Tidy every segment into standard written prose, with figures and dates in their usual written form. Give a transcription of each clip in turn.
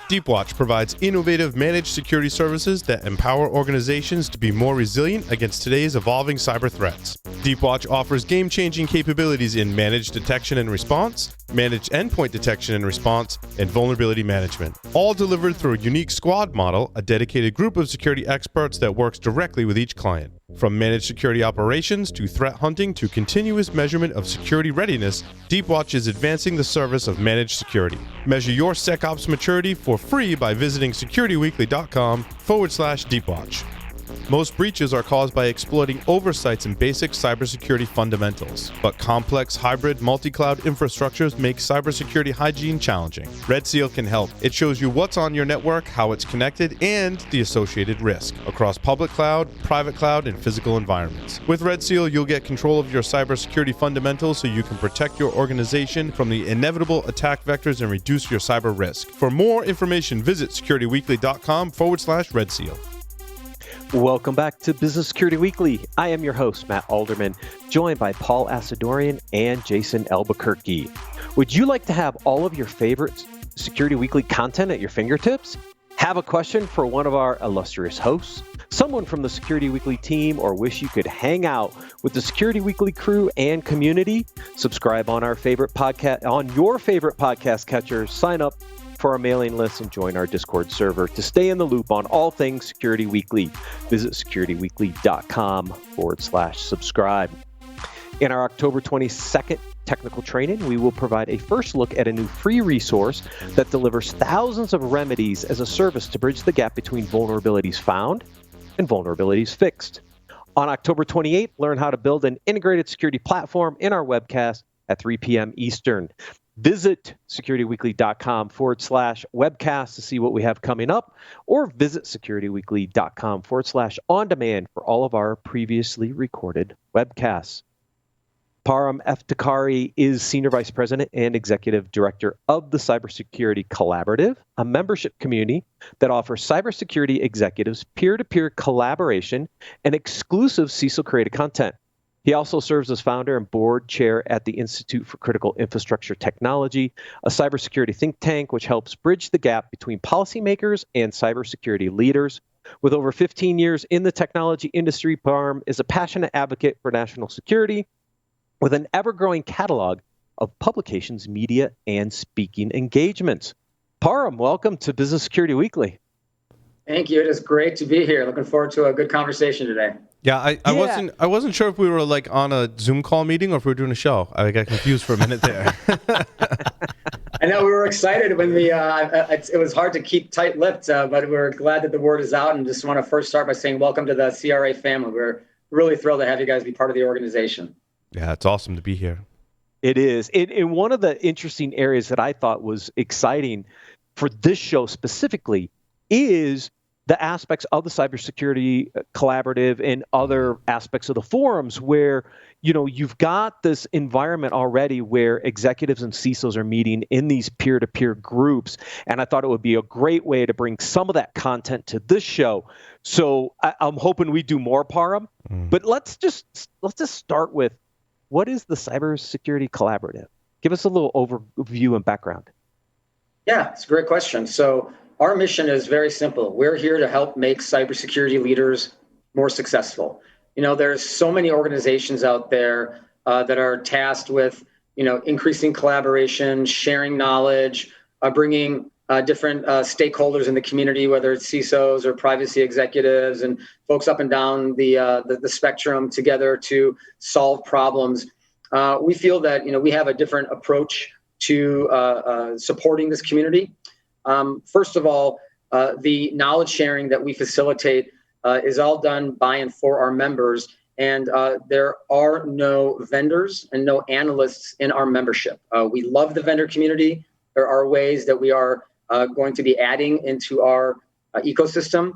Deepwatch provides innovative managed security services that empower organizations to be more resilient against today's evolving cyber threats. Deepwatch offers game-changing capabilities in managed detection and response, managed endpoint detection and response, and vulnerability management, all delivered through a unique squad model, a dedicated group of security experts that works directly with each client. From managed security operations to threat hunting to continuous measurement of security readiness, Deepwatch is advancing the service of managed security. Measure your SecOps maturity for free by visiting securityweekly.com/Deepwatch. Most breaches are caused by exploiting oversights in basic cybersecurity fundamentals, but complex hybrid multi-cloud infrastructures make cybersecurity hygiene challenging. Red Seal can help. It shows you what's on your network, how it's connected, and the associated risk across public cloud, private cloud, and physical environments. With Red Seal, you'll get control of your cybersecurity fundamentals so you can protect your organization from the inevitable attack vectors and reduce your cyber risk. For more information, visit securityweekly.com/Red Seal. Welcome back to Business Security Weekly. I am your host, Matt Alderman, joined by Paul Asadorian and Jason Albuquerque. Would you like to have all of your favorite Security Weekly content at your fingertips? Have a question for one of our illustrious hosts, someone from the Security Weekly team, or wish you could hang out with the Security Weekly crew and community? Subscribe on your favorite podcast catcher, sign up for our mailing list, and join our Discord server to stay in the loop on all things Security Weekly. Visit securityweekly.com/subscribe. In our October 22nd technical training, we will provide a first look at a new free resource that delivers thousands of remedies as a service to bridge the gap between vulnerabilities found and vulnerabilities fixed. On October 28th, learn how to build an integrated security platform in our webcast at 3 p.m. Eastern. Visit securityweekly.com/webcast to see what we have coming up, or visit securityweekly.com/on-demand for all of our previously recorded webcasts. Parham Eftekhari is Senior Vice President and Executive Director of the Cybersecurity Collaborative, a membership community that offers cybersecurity executives peer-to-peer collaboration and exclusive CISO-created content. He also serves as founder and board chair at the Institute for Critical Infrastructure Technology, a cybersecurity think tank which helps bridge the gap between policymakers and cybersecurity leaders. With over 15 years in the technology industry, Parham is a passionate advocate for national security with an ever-growing catalog of publications, media, and speaking engagements. Parham, welcome to Business Security Weekly. Thank you. It is great to be here. Looking forward to a good conversation today. Yeah, I wasn't sure if we were like on a Zoom call meeting or if we were doing a show. I got confused for a minute there. I know we were excited when it was hard to keep tight-lipped, but we're glad that the word is out, and just want to first start by saying welcome to the CRA family. We're really thrilled to have you guys be part of the organization. Yeah, it's awesome to be here. It is. In one of the interesting areas that I thought was exciting for this show specifically is the aspects of the Cybersecurity Collaborative and other aspects of the forums where, you've got this environment already where executives and CISOs are meeting in these peer-to-peer groups. And I thought it would be a great way to bring some of that content to this show. So I'm hoping we do more, Parham. But let's just start with, what is the Cybersecurity Collaborative? Give us a little overview and background. Yeah, it's a great question. So our mission is very simple. We're here to help make cybersecurity leaders more successful. There's so many organizations out there that are tasked with, increasing collaboration, sharing knowledge, bringing different stakeholders in the community, whether it's CISOs or privacy executives and folks up and down the spectrum together to solve problems. We feel that, we have a different approach to supporting this community. First of all, the knowledge sharing that we facilitate is all done by and for our members, and there are no vendors and no analysts in our membership. We love the vendor community. There are ways that we are going to be adding into our ecosystem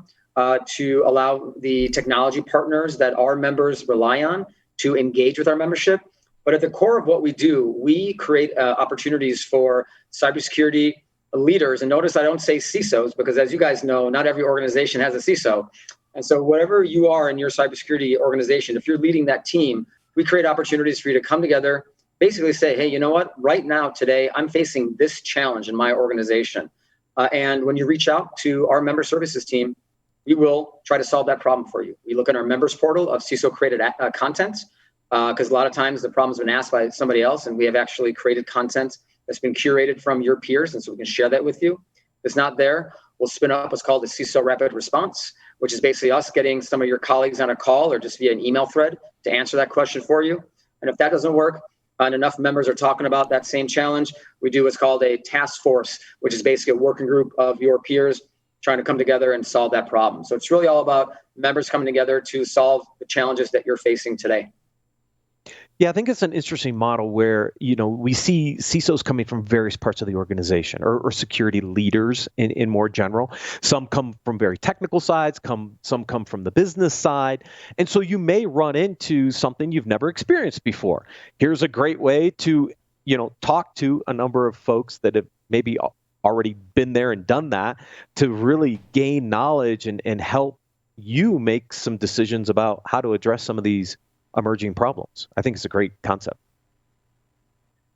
to allow the technology partners that our members rely on to engage with our membership. But at the core of what we do, we create opportunities for cybersecurity leaders. And notice I don't say CISOs, because as you guys know, not every organization has a CISO. And so whatever you are in your cybersecurity organization, if you're leading that team, we create opportunities for you to come together, basically say, hey, you know what? Right now, today, I'm facing this challenge in my organization. And when you reach out to our member services team, we will try to solve that problem for you. We look at our members portal of CISO created content, because a lot of times the problem's been asked by somebody else, and we have actually created content that's been curated from your peers, and so we can share that with you. If it's not there, we'll spin up what's called a CISO rapid response, which is basically us getting some of your colleagues on a call or just via an email thread to answer that question for you. And if that doesn't work, and enough members are talking about that same challenge, we do what's called a task force, which is basically a working group of your peers trying to come together and solve that problem. So it's really all about members coming together to solve the challenges that you're facing today. Yeah, I think it's an interesting model where, we see CISOs coming from various parts of the organization, or security leaders in more general. Some come from very technical sides, some come from the business side. And so you may run into something you've never experienced before. Here's a great way to, talk to a number of folks that have maybe already been there and done that, to really gain knowledge and help you make some decisions about how to address some of these emerging problems. I think it's a great concept.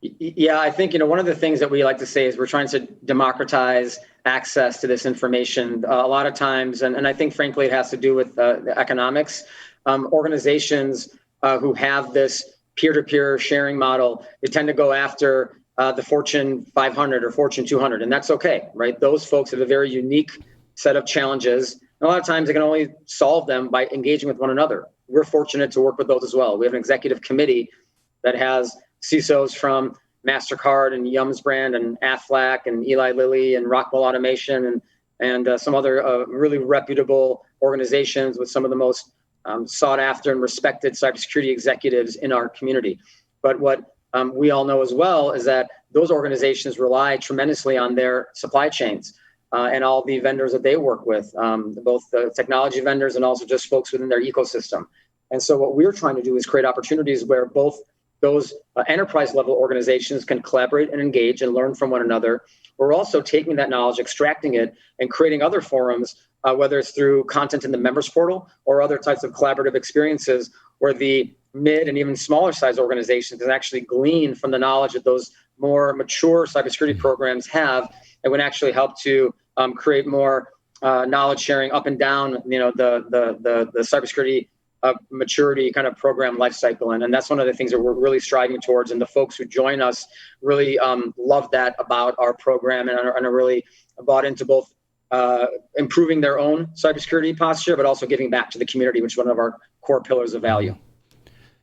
Yeah, I think, one of the things that we like to say is we're trying to democratize access to this information. A lot of times, and I think, frankly, it has to do with the economics. Organizations who have this peer-to-peer sharing model, they tend to go after the Fortune 500 or Fortune 200, and that's okay, right? Those folks have a very unique set of challenges. And a lot of times they can only solve them by engaging with one another. We're fortunate to work with those as well. We have an executive committee that has CISOs from MasterCard and Yums Brand and Aflac and Eli Lilly and Rockwell Automation and some other really reputable organizations with some of the most sought after and respected cybersecurity executives in our community. But what we all know as well is that those organizations rely tremendously on their supply chains and all the vendors that they work with, both the technology vendors and also just folks within their ecosystem. And so what we're trying to do is create opportunities where both those enterprise level organizations can collaborate and engage and learn from one another. We're also taking that knowledge, extracting it, and creating other forums, whether it's through content in the members portal or other types of collaborative experiences where the mid and even smaller size organizations can actually glean from the knowledge that those more mature cybersecurity programs have, and would actually help to create more knowledge sharing up and down, the cybersecurity maturity kind of program lifecycle. And that's one of the things that we're really striving towards. And the folks who join us really love that about our program and are really bought into both improving their own cybersecurity posture, but also giving back to the community, which is one of our core pillars of value.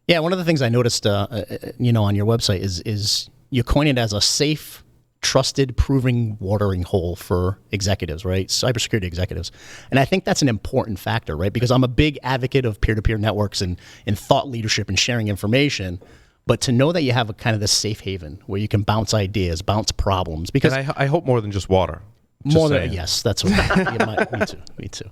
Yeah, one of the things I noticed, on your website is you coin it as a safe, trusted, proving watering hole for executives, right? Cybersecurity executives. And I think that's an important factor, right? Because I'm a big advocate of peer-to-peer networks and thought leadership and sharing information. But to know that you have a kind of this safe haven where you can bounce ideas, bounce problems. Because and I hope more than just water. More than, yes, that's what. Me too.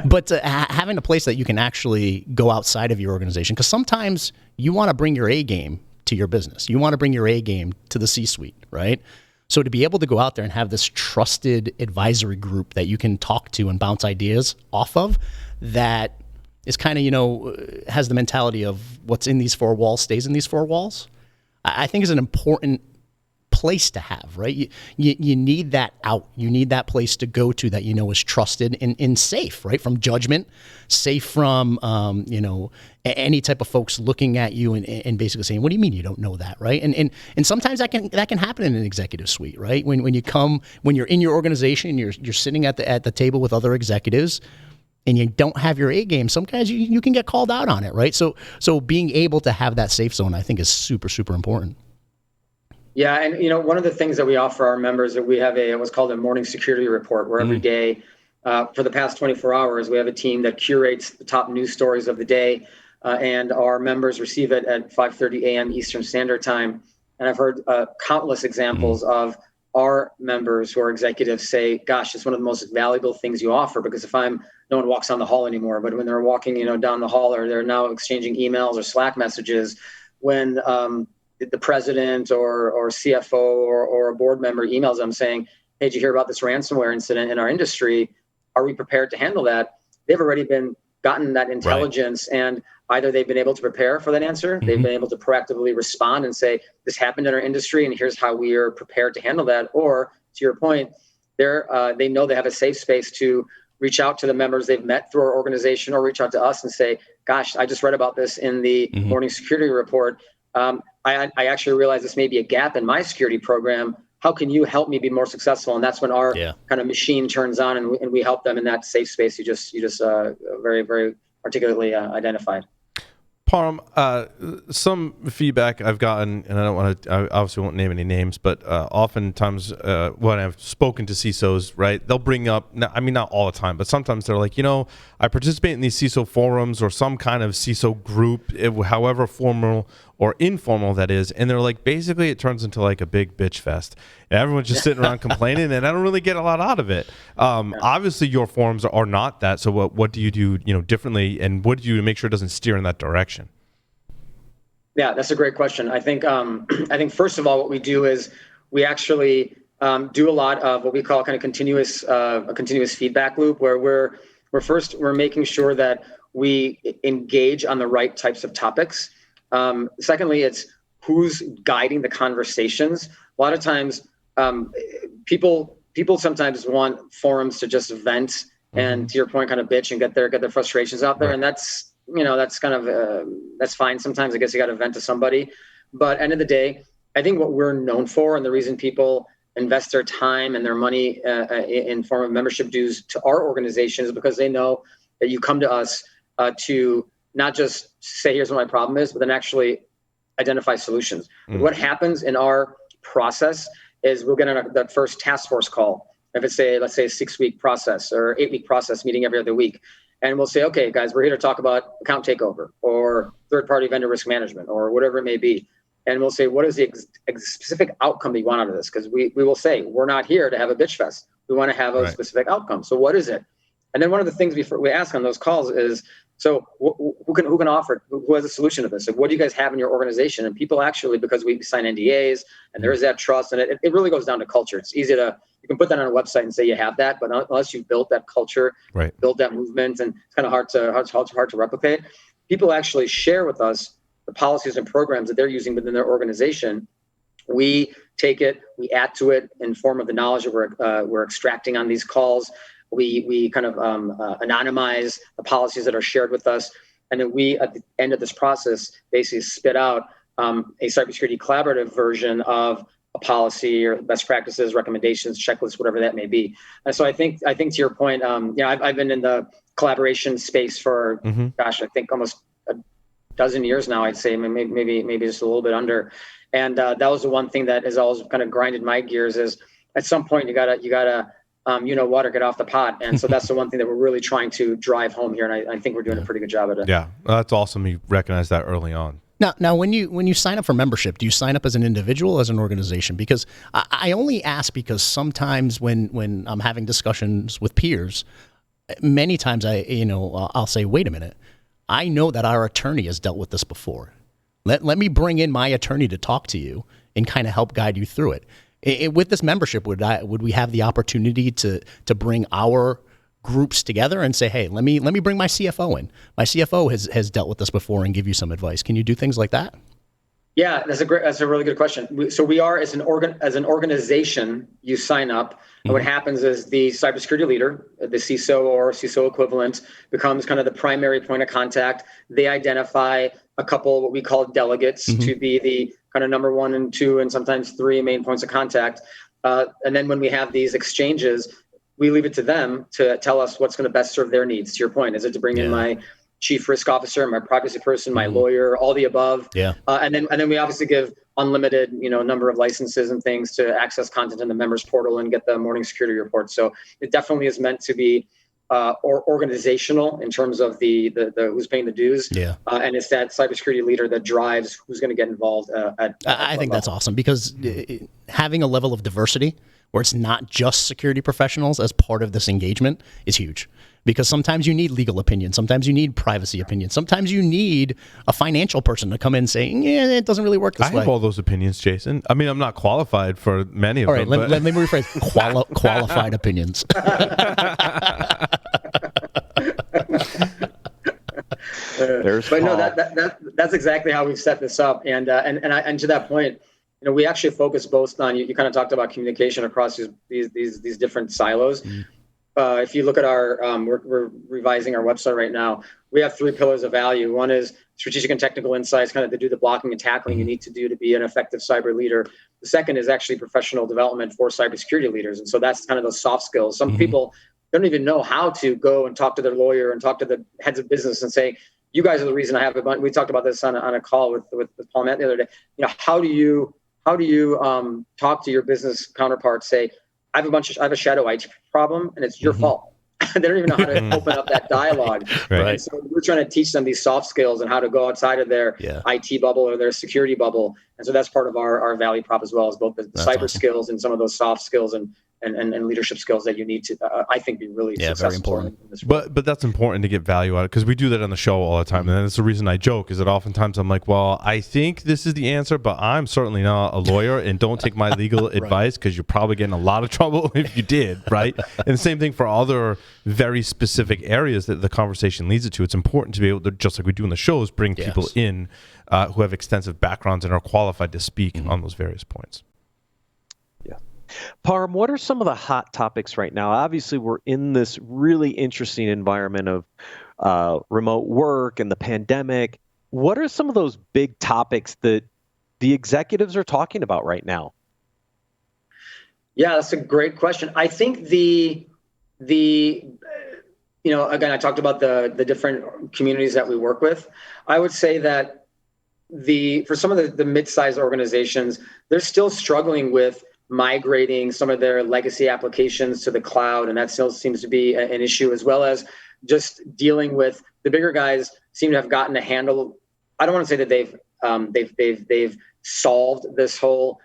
But having a place that you can actually go outside of your organization, because sometimes you want to bring your A game to your business. You want to bring your A game to the C-suite, right? So to be able to go out there and have this trusted advisory group that you can talk to and bounce ideas off of, that is kind of, has the mentality of what's in these four walls stays in these four walls, I think is an important place to have, right? You need that out. You need that place to go to that is trusted and safe, right? From judgment, safe from any type of folks looking at you and basically saying, "What do you mean you don't know that?" Right? And sometimes that can happen in an executive suite, right? When you're in your organization, you're sitting at the table with other executives, and you don't have your A game, sometimes you can get called out on it, right? So being able to have that safe zone, I think, is super, super important. Yeah, and one of the things that we offer our members is that we have what's called a morning security report, where every day, for the past 24 hours, we have a team that curates the top news stories of the day, and our members receive it at 5:30 a.m. Eastern Standard Time. And I've heard countless examples of our members who are executives say, "Gosh, it's one of the most valuable things you offer, because if no one walks down the hall anymore, but when they're walking, down the hall, or they're now exchanging emails or Slack messages, when the president or CFO or a board member emails them saying, 'Hey, did you hear about this ransomware incident in our industry? Are we prepared to handle that?' They've already gotten that intelligence, right. And either they've been able to prepare for that answer, they've been able to proactively respond and say, 'This happened in our industry, and here's how we are prepared to handle that.' Or, to your point, they know they have a safe space to reach out to the members they've met through our organization, or reach out to us and say, gosh, I just read about this in the morning security report. I actually realized this may be a gap in my security program. How can you help me be more successful? And that's when our kind of machine turns on, and we help them in that safe space you just very, very articulately identified. Parham, some feedback I've gotten, and I obviously won't name any names, but oftentimes when I've spoken to CISOs, right, they'll bring up, I mean, not all the time, but sometimes they're like, I participate in these CISO forums or some kind of CISO group, however formal or informal that is, and they're like, basically it turns into like a big bitch fest. And everyone's just sitting around complaining, and I don't really get a lot out of it. Obviously, your forums are not that. So what do you do, differently, and what do you do to make sure it doesn't steer in that direction? Yeah, that's a great question. I think first of all, what we do is we actually do a lot of what we call kind of a continuous feedback loop, where we're making sure that we engage on the right types of topics. Secondly, it's who's guiding the conversations. A lot of times, people sometimes want forums to just vent and, to your point, kind of bitch and get their frustrations out there, and that's kind of that's fine. Sometimes I guess you got to vent to somebody, but end of the day, I think what we're known for, and the reason people invest their time and their money in form of membership dues to our organization is because they know that you come to us to not just say, here's what my problem is, but then actually identify solutions. What happens in our process is we'll get on that first task force call. If it's let's say a 6-week process or 8-week process meeting every other week. And we'll say, okay, guys, we're here to talk about account takeover or third-party vendor risk management or whatever it may be. And we'll say, what is the specific outcome that you want out of this? Because we will say, we're not here to have a bitch fest. We want to have a specific outcome. So what is it? And then one of the things we ask on those calls is, so who can offer, who has a solution to this? Like, what do you guys have in your organization? And people actually, because we sign NDAs and there is that trust, and it really goes down to culture. It's easy you can put that on a website and say you have that, but unless you've built that culture, built that movement, and it's kind of hard to replicate. People actually share with us the policies and programs that they're using within their organization. We take it, we add to it in form of the knowledge that we're extracting on these calls. We kind of anonymize the policies that are shared with us. And then we, at the end of this process, basically spit out a cybersecurity collaborative version of a policy or best practices, recommendations, checklists, whatever that may be. And so I think to your point, I've been in the collaboration space for, I think almost a dozen years now, I'd say, maybe just a little bit under. And that was the one thing that has always kind of grinded my gears is at some point you gotta water, get off the pot. And so that's the one thing that we're really trying to drive home here. And I think we're doing a pretty good job at it. Yeah, that's awesome. You recognize that early on. Now, when you sign up for membership, do you sign up as an individual, as an organization? Because I only ask because sometimes when I'm having discussions with peers, many times I'll say, wait a minute, I know that our attorney has dealt with this before. Let me bring in my attorney to talk to you and kind of help guide you through it. With this membership, would we have the opportunity to bring our groups together and say, hey, let me bring my CFO in. My CFO has dealt with this before and give you some advice. Can you do things like that? Yeah, that's a really good question. So we are as an organization, you sign up. And what happens is the cybersecurity leader, the CISO or CISO equivalent, becomes kind of the primary point of contact. They identify a couple what we call delegates to be the kind of number 1 and 2 and sometimes 3 main points of contact. And then when we have these exchanges, we leave it to them to tell us what's going to best serve their needs. To your point, is it to bring in my chief risk officer, my privacy person, my lawyer, all the above? And then we obviously give unlimited, number of licenses and things to access content in the members portal and get the morning security report. So it definitely is meant to be organizational in terms of the who's paying the dues. And it's that cybersecurity leader that drives who's going to get involved. I think that's awesome because having a level of diversity where it's not just security professionals as part of this engagement is huge. Because sometimes you need legal opinion, sometimes you need privacy opinion, sometimes you need a financial person to come in and say, yeah, it doesn't really work this way. I have all those opinions, Jason. I mean, I'm not qualified for many of them. All right, let me rephrase. Qualified opinions. But no, that's exactly how we've set this up. And to that point, we actually focus both on, you kind of talked about communication across these different silos. If you look at our, we're revising our website right now. We have 3 pillars of value. One is strategic and technical insights, kind of to do the blocking and tackling you need to do to be an effective cyber leader. The second is actually professional development for cybersecurity leaders. And so that's kind of those soft skills. Some people don't even know how to go and talk to their lawyer and talk to the heads of business and say, you guys are the reason I have a bunch. We talked about this on a call with Paul Matt the other day. How do you talk to your business counterparts, say, I have a shadow IT problem and it's your fault. They don't even know how to open up that dialogue. Right. And so we're trying to teach them these soft skills and how to go outside of their IT bubble or their security bubble. And so that's part of our value prop as well, as both the cyber skills and some of those soft skills and leadership skills that you need to, I think, be really successful. Very important. In this but that's important to get value out of, because we do that on the show all the time. And that's the reason I joke, is that oftentimes I'm like, well, I think this is the answer, but I'm certainly not a lawyer, and don't take my legal advice, because you're probably getting a lot of trouble if you did, right? And the same thing for other very specific areas that the conversation leads it to. It's important to be able to, just like we do in the shows, bring people in who have extensive backgrounds and are qualified to speak on those various points. Parham, what are some of the hot topics right now? Obviously, we're in this really interesting environment of remote work and the pandemic. What are some of those big topics that the executives are talking about right now? Yeah, that's a great question. I think again, I talked about the different communities that we work with. I would say that for some of the mid-sized organizations, they're still struggling with migrating some of their legacy applications to the cloud, and that still seems to be an issue, as well as just dealing with the bigger guys seem to have gotten a handle. I don't want to say that they've solved this whole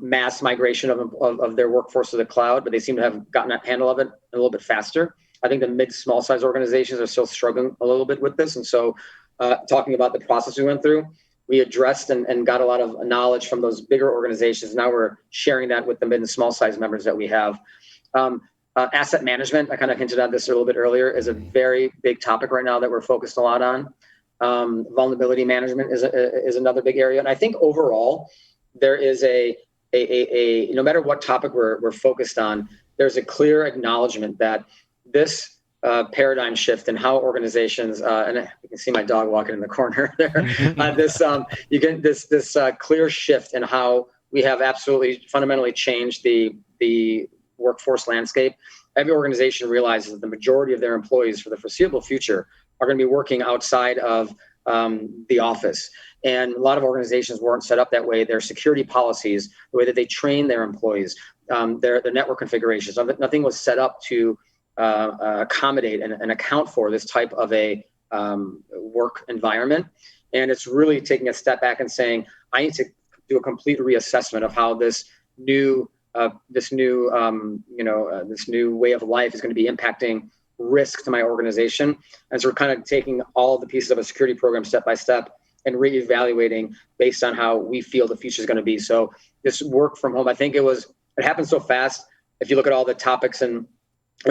mass migration of their workforce to the cloud, but they seem to have gotten a handle of it a little bit faster. I think the mid-small size organizations are still struggling a little bit with this, and so talking about the process we went through, we addressed and got a lot of knowledge from those bigger organizations. Now we're sharing that with the mid and small size members that we have. Asset management, I kind of hinted at this a little bit earlier, is a very big topic right now that we're focused a lot on. Vulnerability management is another big area. And I think overall, there is a no matter what topic we're focused on, there's a clear acknowledgement that this paradigm shift in how organizations, and you can see my dog walking in the corner there. You get this clear shift in how we have absolutely fundamentally changed the workforce landscape. Every organization realizes that the majority of their employees for the foreseeable future are going to be working outside of the office. And a lot of organizations weren't set up that way. Their security policies, the way that they train their employees, their network configurations, nothing was set up to accommodate and account for this type of a work environment. And it's really taking a step back and saying, I need to do a complete reassessment of how this new way of life is going to be impacting risk to my organization. And so we're kind of taking all the pieces of a security program step by step and reevaluating based on how we feel the future is going to be. So this work from home, I think it happened so fast. If you look at all the topics, and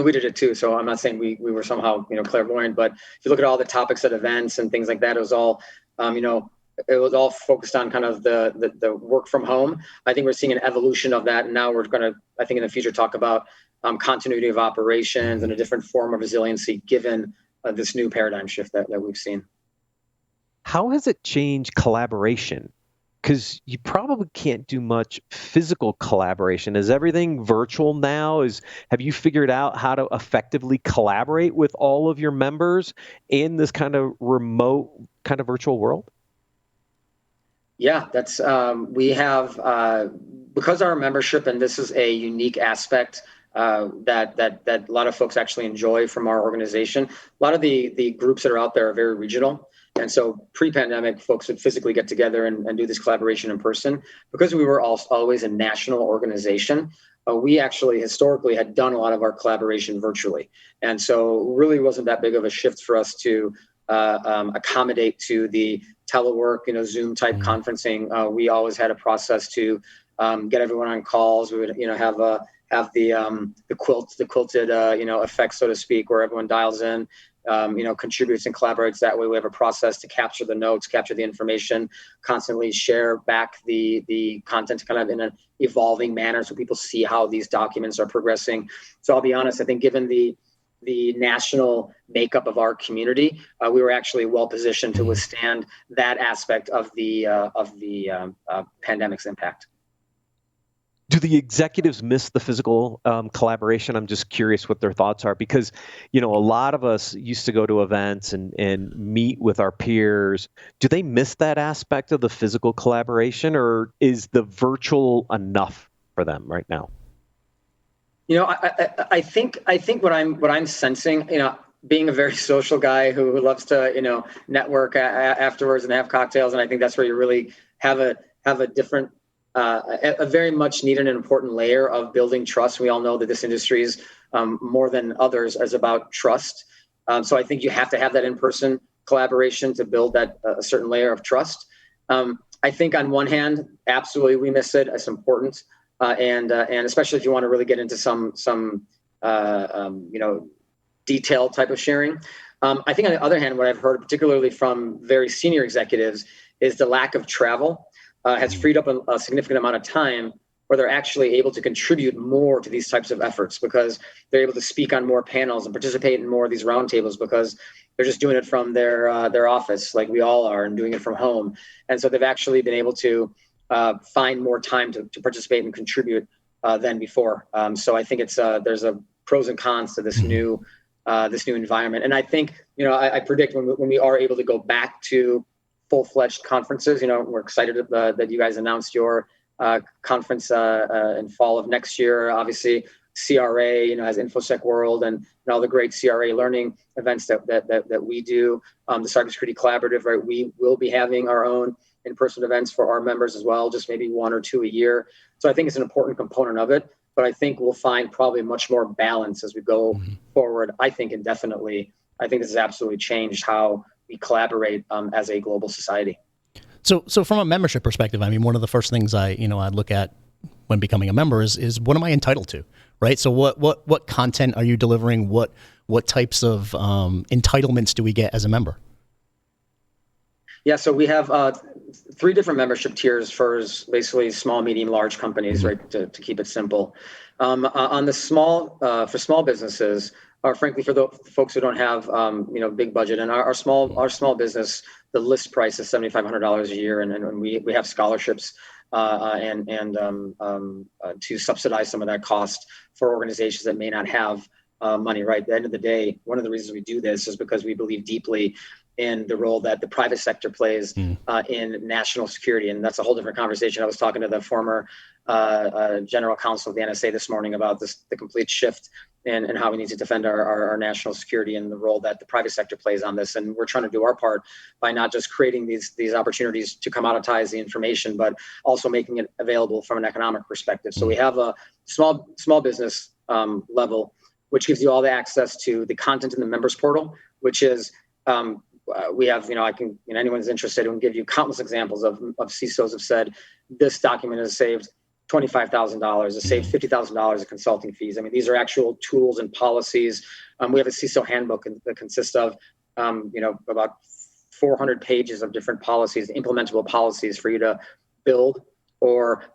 we did it too, so I'm not saying we were somehow clairvoyant, but if you look at all the topics at events and things like that, it was all it was all focused on kind of the work from home. I think we're seeing an evolution of that, and now we're going to, I think in the future, talk about continuity of operations and a different form of resiliency given this new paradigm shift that we've seen. How has it changed collaboration? Because you probably can't do much physical collaboration. Is everything virtual now? Have you figured out how to effectively collaborate with all of your members in this kind of remote, kind of virtual world? Yeah, that's we have because our membership, and this is a unique aspect that a lot of folks actually enjoy from our organization. A lot of the groups that are out there are very regional. And so pre-pandemic, folks would physically get together and do this collaboration in person. Because we were always a national organization, we actually historically had done a lot of our collaboration virtually. And so it really wasn't that big of a shift for us to accommodate to the telework, Zoom type conferencing. We always had a process to get everyone on calls. We would, have the quilted, effect, so to speak, where everyone dials in contributes and collaborates that way. We have a process to capture the notes, capture the information, constantly share back the content kind of in an evolving manner so people see how these documents are progressing. So I'll be honest, I think given the national makeup of our community, we were actually well positioned to withstand that aspect of the pandemic's impact. Do the executives miss the physical collaboration? I'm just curious what their thoughts are, because, a lot of us used to go to events and meet with our peers. Do they miss that aspect of the physical collaboration, or is the virtual enough for them right now? I think what I'm sensing, being a very social guy who loves to, network afterwards and have cocktails, and I think that's where you really have a different, a very much needed and important layer of building trust. We all know that this industry is more than others is about trust. So I think you have to have that in-person collaboration to build that a certain layer of trust. I think on one hand, absolutely we miss it. It's important. And especially if you want to really get into some detailed type of sharing. I think on the other hand, what I've heard particularly from very senior executives is the lack of travel has freed up a significant amount of time where they're actually able to contribute more to these types of efforts, because they're able to speak on more panels and participate in more of these roundtables because they're just doing it from their office, like we all are, and doing it from home. And so they've actually been able to find more time to participate and contribute than before. So I think it's there's a pros and cons to this new environment. And I think I predict when we are able to go back to full-fledged conferences, we're excited that you guys announced your conference in fall of next year. Obviously, CRA, has InfoSec World and all the great CRA learning events that we do. The Cybersecurity Collaborative, right? We will be having our own in-person events for our members as well, just maybe 1 or 2 a year. So I think it's an important component of it, but I think we'll find probably much more balance as we go forward. I think indefinitely. I think this has absolutely changed how we collaborate as a global society. So from a membership perspective, I mean, one of the first things I look at when becoming a member is what am I entitled to, right? So what content are you delivering? What types of entitlements do we get as a member? Yeah, so we have 3 different membership tiers for basically small, medium, large companies, right? To keep it simple. On the for small businesses, or frankly for the folks who don't have big budget, and our small business, the list price is $7,500 a year, and we have scholarships to subsidize some of that cost for organizations that may not have money. Right, at the end of the day, one of the reasons we do this is because we believe deeply in the role that the private sector plays in national security. And that's a whole different conversation. I was talking to the former general counsel of the NSA this morning about the complete shift and how we need to defend our national security and the role that the private sector plays on this. And we're trying to do our part by not just creating these opportunities to commoditize the information, but also making it available from an economic perspective. So we have a small business level, which gives you all the access to the content in the members portal, which is we have, anyone's interested, and give you countless examples of CISOs have said, this document has saved $25,000, has saved $50,000 of consulting fees. I mean, these are actual tools and policies. We have a CISO handbook that consists of, about 400 pages of different policies, implementable policies for you to build or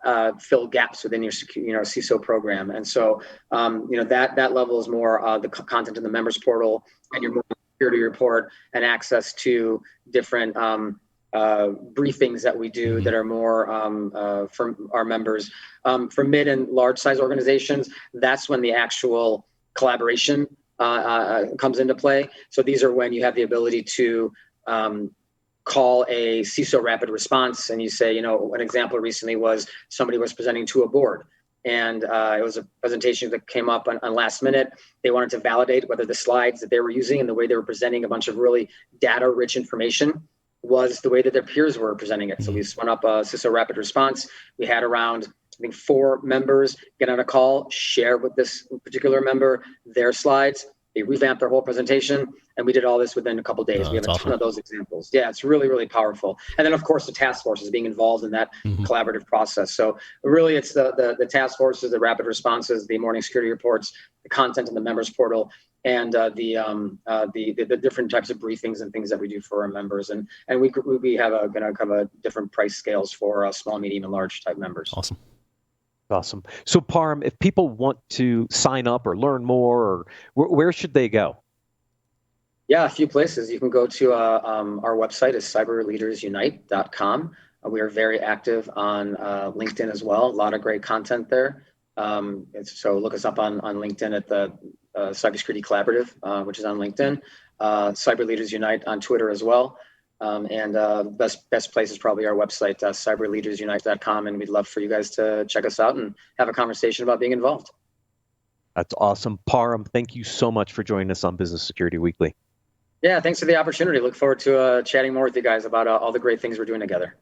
fill gaps within your CISO program. And so, that level is more the content in the members portal, and your security report and access to different briefings that we do that are more for our members. For mid and large size organizations, that's when the actual collaboration comes into play. So these are when you have the ability to call a CISO rapid response, and you say, an example recently was somebody was presenting to a board. And it was a presentation that came up on last minute. They wanted to validate whether the slides that they were using and the way they were presenting a bunch of really data-rich information was the way that their peers were presenting it. So we spun up a CISO rapid response. We had around, I think, 4 members get on a call, share with this particular member their slides, They revamped their whole presentation, and we did all this within a couple of days. We have a ton of those examples. Yeah, it's really, really powerful. And then, of course, the task forces being involved in that collaborative process. So really, it's the task forces, the rapid responses, the morning security reports, the content in the members portal, and the different types of briefings and things that we do for our members. And we have a different price scales for small, medium, and large type members. Awesome. So Parham, if people want to sign up or learn more, or where should they go? Yeah, a few places. You can go to our website is cyberleadersunite.com. We are very active on LinkedIn as well. A lot of great content there. So look us up on LinkedIn at the Cybersecurity Collaborative, which is on LinkedIn. Cyber Leaders Unite on Twitter as well. And best place is probably our website, cyberleadersunite.com. And we'd love for you guys to check us out and have a conversation about being involved. That's awesome. Parham, thank you so much for joining us on Business Security Weekly. Yeah, thanks for the opportunity. Look forward to chatting more with you guys about all the great things we're doing together.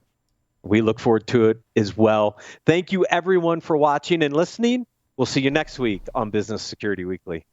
We look forward to it as well. Thank you, everyone, for watching and listening. We'll see you next week on Business Security Weekly.